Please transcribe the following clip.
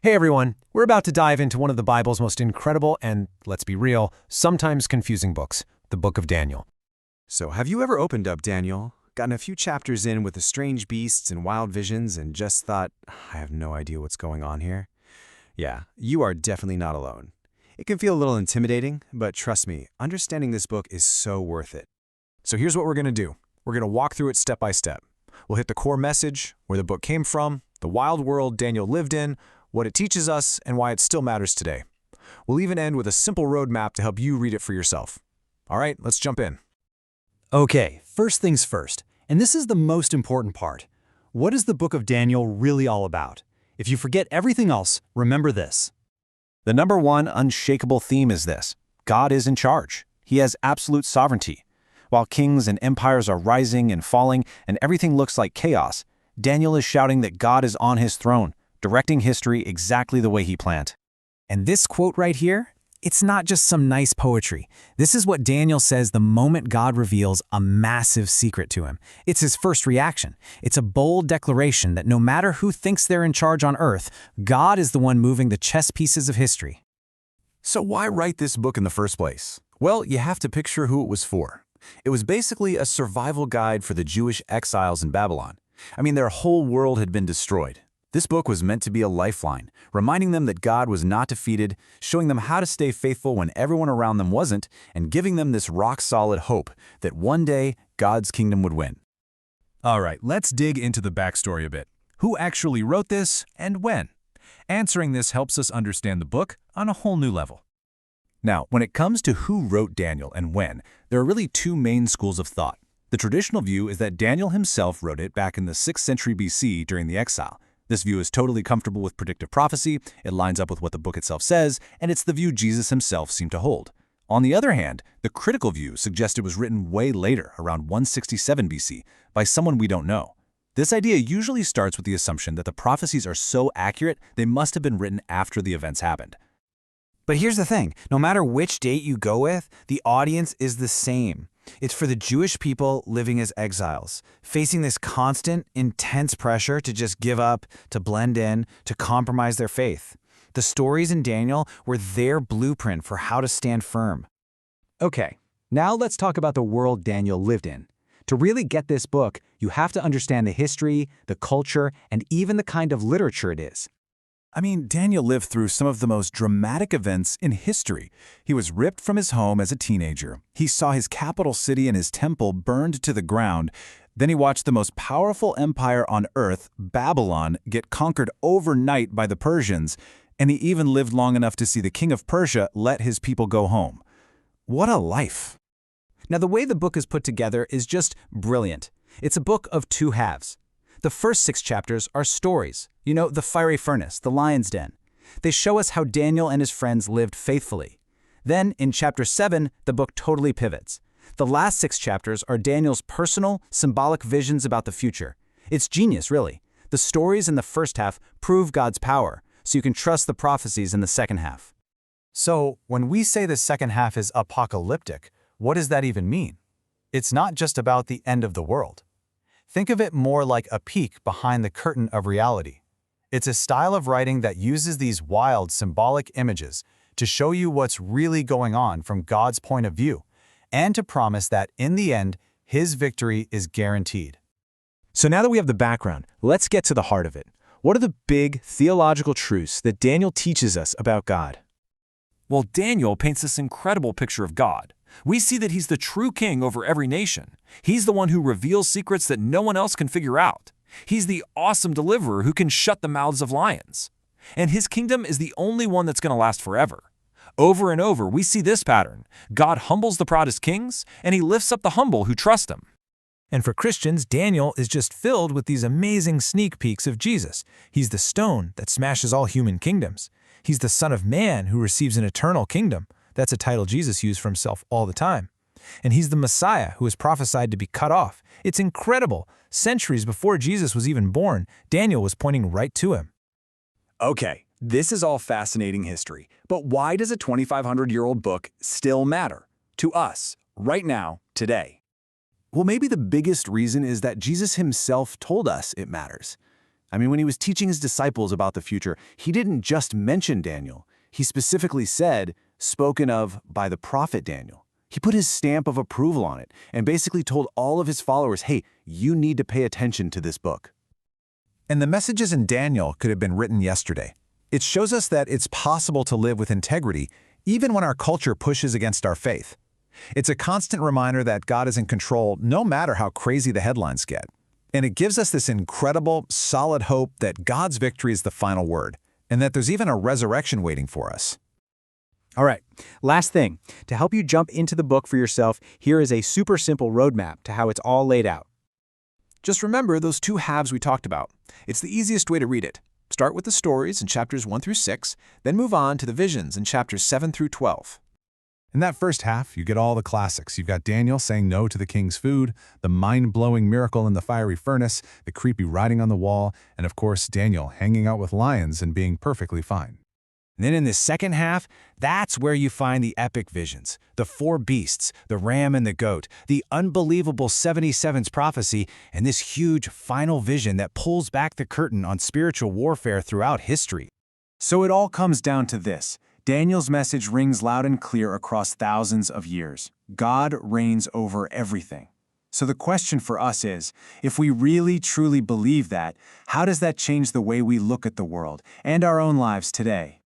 Hey everyone, we're about to dive into one of the Bible's most incredible and, let's be real, sometimes confusing books, the Book of Daniel. So have you ever opened up Daniel, gotten a few chapters in with the strange beasts and wild visions, and just thought, I have no idea what's going on here? Yeah, you are definitely not alone. It can feel a little intimidating, but trust me, understanding this book is so worth it. So here's what we're going to do. We're going to walk through it step by step. We'll hit the core message, where the book came from, the wild world Daniel lived in, what it teaches us, and why it still matters today. We'll even end with a simple roadmap to help you read it for yourself. All right, let's jump in. Okay, first things first, and this is the most important part. What is the book of Daniel really all about? If you forget everything else, remember this. The number one unshakable theme is this: God is in charge. He has absolute sovereignty. While kings and empires are rising and falling and everything looks like chaos, Daniel is shouting that God is on his throne, directing history exactly the way he planned. And this quote right here, it's not just some nice poetry. This is what Daniel says the moment God reveals a massive secret to him. It's his first reaction. It's a bold declaration that no matter who thinks they're in charge on earth, God is the one moving the chess pieces of history. So why write this book in the first place? Well, you have to picture who it was for. It was basically a survival guide for the Jewish exiles in Babylon. I mean, their whole world had been destroyed. This book was meant to be a lifeline, reminding them that God was not defeated, showing them how to stay faithful when everyone around them wasn't, and giving them this rock-solid hope that one day God's kingdom would win. All right, let's dig into the backstory a bit. Who actually wrote this, and when? Answering this helps us understand the book on a whole new level. Now, when it comes to who wrote Daniel and when, there are really two main schools of thought. The traditional view is that Daniel himself wrote it back in the 6th century BC during the exile. This view is totally comfortable with predictive prophecy, it lines up with what the book itself says, and it's the view Jesus himself seemed to hold. On the other hand, the critical view suggests it was written way later, around 167 BC, by someone we don't know. This idea usually starts with the assumption that the prophecies are so accurate they must have been written after the events happened. But here's the thing, no matter which date you go with, the audience is the same. It's for the Jewish people living as exiles, facing this constant, intense pressure to just give up, to blend in, to compromise their faith. The stories in Daniel were their blueprint for how to stand firm. Okay, now let's talk about the world Daniel lived in. To really get this book, you have to understand the history, the culture, and even the kind of literature it is. I mean, Daniel lived through some of the most dramatic events in history. He was ripped from his home as a teenager. He saw his capital city and his temple burned to the ground. Then he watched the most powerful empire on earth, Babylon, get conquered overnight by the Persians. And he even lived long enough to see the king of Persia let his people go home. What a life! Now, the way the book is put together is just brilliant. It's a book of two halves. The first 6 chapters are stories. You know, the fiery furnace, the lion's den. They show us how Daniel and his friends lived faithfully. Then, in chapter 7, the book totally pivots. The last 6 chapters are Daniel's personal, symbolic visions about the future. It's genius, really. The stories in the first half prove God's power, so you can trust the prophecies in the second half. So, when we say the second half is apocalyptic, what does that even mean? It's not just about the end of the world. Think of it more like a peek behind the curtain of reality. It's a style of writing that uses these wild, symbolic images to show you what's really going on from God's point of view, and to promise that in the end, His victory is guaranteed. So now that we have the background, let's get to the heart of it. What are the big theological truths that Daniel teaches us about God? Well, Daniel paints this incredible picture of God. We see that he's the true king over every nation. He's the one who reveals secrets that no one else can figure out. He's the awesome deliverer who can shut the mouths of lions. And his kingdom is the only one that's going to last forever. Over and over, we see this pattern. God humbles the proud as kings, and he lifts up the humble who trust him. And for Christians, Daniel is just filled with these amazing sneak peeks of Jesus. He's the stone that smashes all human kingdoms. He's the Son of Man who receives an eternal kingdom. That's a title Jesus used for himself all the time. And he's the Messiah who is prophesied to be cut off. It's incredible. Centuries before Jesus was even born, Daniel was pointing right to him. Okay, this is all fascinating history, but why does a 2,500-year-old book still matter to us, right now, today? Well, maybe the biggest reason is that Jesus himself told us it matters. I mean, when he was teaching his disciples about the future, he didn't just mention Daniel. He specifically said, spoken of by the prophet Daniel. He put his stamp of approval on it and basically told all of his followers, hey, you need to pay attention to this book. And the messages in Daniel could have been written yesterday. It shows us that it's possible to live with integrity even when our culture pushes against our faith. It's a constant reminder that God is in control no matter how crazy the headlines get. And it gives us this incredible, solid hope that God's victory is the final word, and that there's even a resurrection waiting for us. All right, last thing. To help you jump into the book for yourself, here is a super simple roadmap to how it's all laid out. Just remember those two halves we talked about. It's the easiest way to read it. Start with the stories in chapters 1 through 6, then move on to the visions in chapters 7 through 12. In that first half, you get all the classics. You've got Daniel saying no to the king's food, the mind-blowing miracle in the fiery furnace, the creepy writing on the wall, and of course, Daniel hanging out with lions and being perfectly fine. And then in the second half, that's where you find the epic visions, the 4 beasts, the ram and the goat, the unbelievable 77's prophecy, and this huge final vision that pulls back the curtain on spiritual warfare throughout history. So it all comes down to this. Daniel's message rings loud and clear across thousands of years. God reigns over everything. So the question for us is, if we really truly believe that, how does that change the way we look at the world and our own lives today?